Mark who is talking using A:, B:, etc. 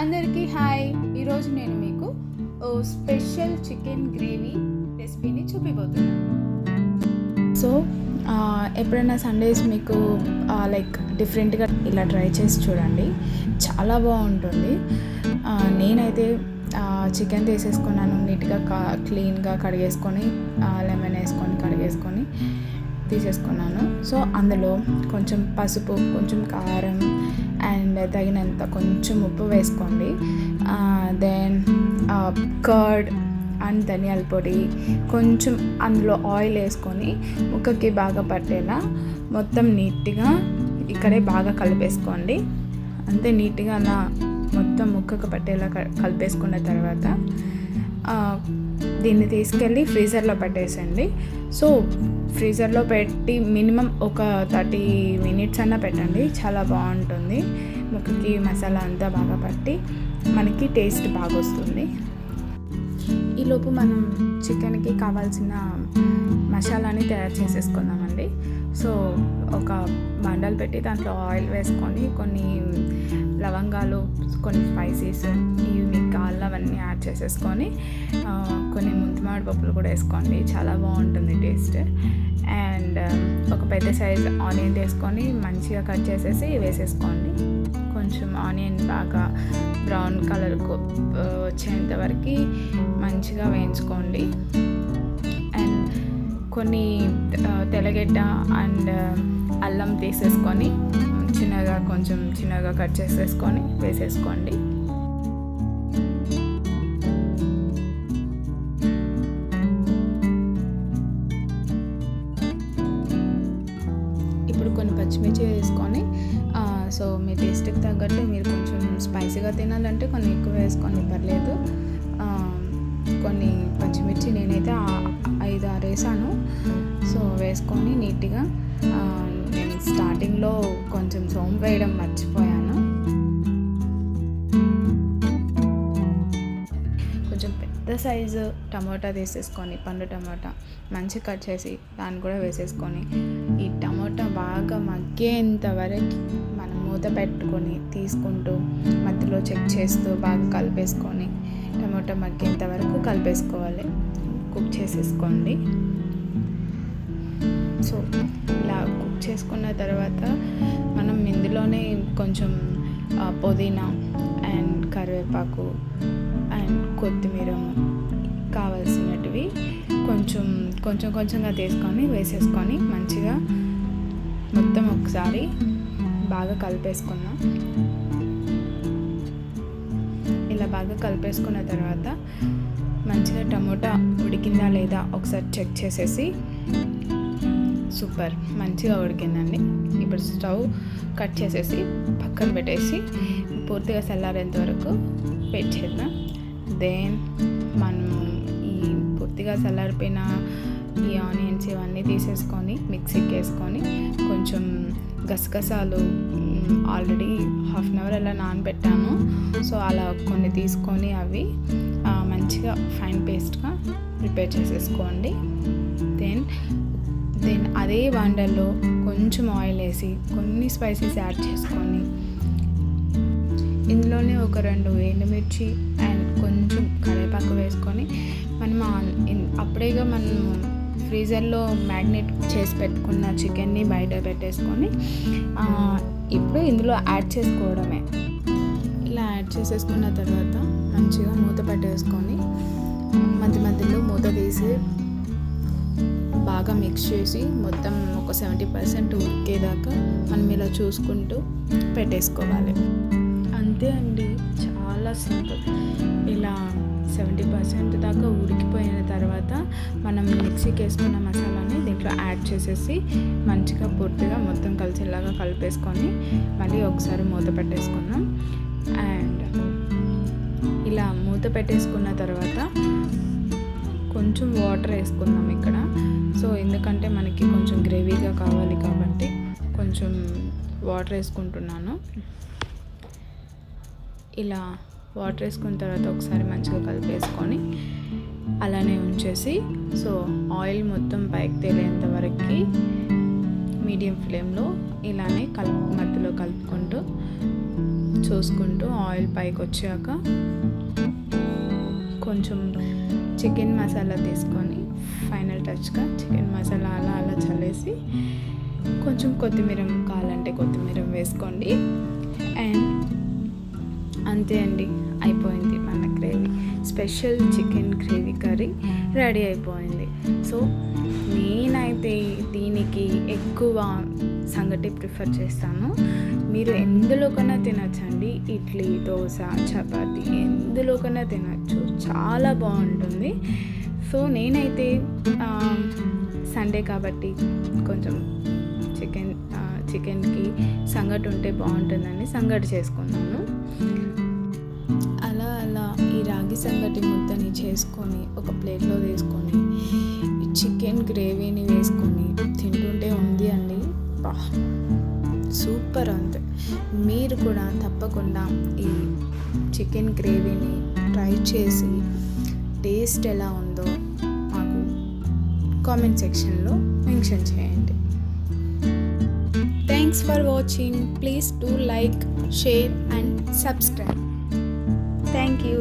A: అందరికీ హాయ్. ఈరోజు నేను మీకు స్పెషల్ చికెన్ గ్రేవీ రెసిపీని చూపిపోతున్నాను. సో ఎప్పుడైనా సండేస్ మీకు లైక్ డిఫరెంట్గా ఇలా ట్రై చేసి చూడండి, చాలా బాగుంటుంది. నేనైతే చికెన్ తీసేసుకున్నాను, నీట్గా క్లీన్గా కడిగేసుకొని లెమన్ వేసుకొని కడిగేసుకొని తీసేసుకున్నాను. సో అందులో కొంచెం పసుపు, కొంచెం కారం అండ్ తగినంత కొంచెం ఉప్పు వేసుకోండి. దెన్ కర్డ్ అండ్ ధనియాల పొడి, కొంచెం అందులో ఆయిల్ వేసుకొని ముక్కకి బాగా పట్టేలా మొత్తం నీట్గా ఇక్కడే బాగా కలిపేసుకోండి. అంతే, నీట్గా అలా మొత్తం ముక్కకు పట్టేలా కలిపేసుకున్న తర్వాత దీన్ని తీసుకెళ్ళి ఫ్రీజర్లో పెట్టేసండి. సో ఫ్రీజర్లో పెట్టి మినిమం ఒక 30 minutes అన్నా పెట్టండి, చాలా బాగుంటుంది. ముక్కకి మసాలా అంతా బాగా పట్టి మనకి టేస్ట్ బాగా వస్తుంది. ఈలోపు మనం చికెన్కి కావాల్సిన మసాలాని తయారు చేసేసుకుందామండి. సో ఒక బండలు పెట్టి దాంట్లో ఆయిల్ వేసుకొని కొన్ని లవంగాలు, కొన్ని స్పైసీస్, ఇవి మీకు కావాలవన్నీ యాడ్ చేసేసుకొని కొన్ని ముంతమామిడి పప్పులు కూడా వేసుకోండి, చాలా బాగుంటుంది టేస్ట్. అండ్ ఒక పెద్ద సైజ్ ఆనియన్ తీసుకొని మంచిగా కట్ చేసేసి వేసేసుకోండి. కొంచెం ఆనియన్ బాగా బ్రౌన్ కలర్కు వచ్చేంత వరకు మంచిగా వేయించుకోండి. అండ్ కొన్ని తెల్లగడ్డ అండ్ అల్లం తీసేసుకొని కొంచెం చిన్నగా కట్ చేసేసుకొని వేసేసుకోండి. ఇప్పుడు కొన్ని పచ్చిమిర్చి వేసుకొని, సో మీ టేస్ట్కి తగ్గట్టు మీరు కొంచెం స్పైసీగా తినాలంటే కొన్ని ఎక్కువ వేసుకోండి, పర్లేదు. కొన్ని పచ్చిమిర్చి నేనైతే 5-6 వేసాను. సో వేసుకొని నీట్గా, నేను స్టార్టింగ్లో కొంచెం సోంపు వేయడం మర్చిపోయాను. కొంచెం పెద్ద సైజు టమోటా తీసేసుకొని, పండు టమోటా మంచిగా కట్ చేసి దాన్ని కూడా వేసేసుకొని ఈ టమోటా బాగా మగ్గేంత వరకు మనం మూత పెట్టుకొని తీసుకుంటూ మధ్యలో చెక్ చేస్తూ బాగా కలిపేసుకొని టమోటా మగ్గేంత వరకు కలిపేసుకోవాలి, కుక్ చేసేసుకోండి. సో ఇలా కుక్ చేసుకున్న తర్వాత మనం ఇందులోనే కొంచెం పుదీనా అండ్ కరివేపాకు అండ్ కొత్తిమీర కావాల్సినటివి కొంచెంగా తీసుకొని వేసేసుకొని మంచిగా మొత్తం ఒకసారి బాగా కలిపేసుకున్నాం. ఇలా బాగా కలిపేసుకున్న తర్వాత మంచిగా టమోటా ఉడికిందా లేదా ఒకసారి చెక్ చేసేసి, సూపర్, మంచిగా ఉడికిందండి. ఇప్పుడు స్టవ్ కట్ చేసేసి పక్కన పెట్టేసి పూర్తిగా చల్లారేంత వరకు వెయిట్ చేద్దాం. దెన్ మనము ఈ పూర్తిగా చల్లారిపోయిన ఈ ఆనియన్స్ ఇవన్నీ తీసేసుకొని మిక్సీకి వేసుకొని, కొంచెం గసగసాలు ఆల్రెడీ 1/2 hour అలా నానబెట్టాను. సో అలా కొన్ని తీసుకొని అవి మంచిగా ఫైన్ పేస్ట్గా ప్రిపేర్ చేసేసుకోండి. దెన్ అదే బండల్లో కొంచెం ఆయిల్ వేసి కొన్ని స్పైసెస్ యాడ్ చేసుకొని ఇందులోనే ఒక 2 ఎండుమిర్చి అండ్ కొంచెం కరివేపాకు వేసుకొని మనం అప్పుడేగా మనం ఫ్రీజర్లో మ్యాగ్నేట్ చేసి పెట్టుకున్న చికెన్ని బయట పెట్టేసుకొని ఇప్పుడు ఇందులో యాడ్ చేసుకోవడమే. ఇలా యాడ్ చేసేసుకున్న తర్వాత మంచిగా మూత పెట్టేసుకొని మధ్యలో మూత తీసి బాగా మిక్స్ చేసి మొత్తం ఒక 70% ఉడికేదాకా మనం ఇలా చూసుకుంటూ పెట్టేసుకోవాలి. అంతే అండి, చాలా సింపుల్. ఇలా 70% దాకా ఉడికిపోయిన తర్వాత మనం మిక్సీకి వేసుకున్న మసాలాని దీంట్లో యాడ్ చేసేసి మంచిగా పూర్తిగా మొత్తం కలిసేలాగా కలిపేసుకొని మళ్ళీ ఒకసారి మూత పెట్టేసుకుందాం. అండ్ ఇలా మూత పెట్టేసుకున్న తర్వాత కొంచెం వాటర్ వేసుకుందాం ఇక్కడ. సో ఎందుకంటే మనకి కొంచెం గ్రేవీగా కావాలి కాబట్టి కొంచెం వాటర్ వేసుకుంటున్నాను. ఇలా వాటర్ వేసుకున్న తర్వాత ఒకసారి మంచిగా కలిపేసుకొని అలానే ఉంచేసి, సో ఆయిల్ మొత్తం పైకి తేలేంత వరకు మీడియం ఫ్లేమ్లో ఇలానే మధ్యలో కలుపుకుంటూ చూసుకుంటూ ఆయిల్ పైకి వచ్చాక కొంచెం చికెన్ మసాలా తీసుకొని ఫైనల్ టచ్గా చికెన్ మసాలా అలా చల్లేసి కొంచెం కొత్తిమీర కావాలంటే కొత్తిమీర వేసుకోండి. అండ్ అంతే అండి, అయిపోయింది మన gravy. Special chicken gravy curry ready అయిపోయింది. సో నేనైతే దీనికి ఎక్కువ సంగటి ప్రిఫర్ చేస్తాను. మీరు ఎందులోకైనా తినచ్చండి, ఇడ్లీ, దోశ, చపాతీ ఎందులోకైనా తినచ్చు, చాలా బాగుంటుంది. సో నేనైతే సండే కాబట్టి కొంచెం చికెన్కి సంగటి ఉంటే బాగుంటుందని సంగటి చేసుకున్నాను. అలా ఈ రాగి సంగటి ముద్దని చేసుకొని ఒక ప్లేట్లో వేసుకొని చికెన్ గ్రేవీని వేసుకొని తింటుంటే ఉంది అండి, సూపర్. అంతే, మీరు కూడా తప్పకుండా ఈ చికెన్ గ్రేవీని ట్రై చేసి టేస్ట్ ఎలా ఉందో మాకు కామెంట్ సెక్షన్లో మెన్షన్ చేయండి. Thanks for watching. Please do like, share and subscribe. Thank you.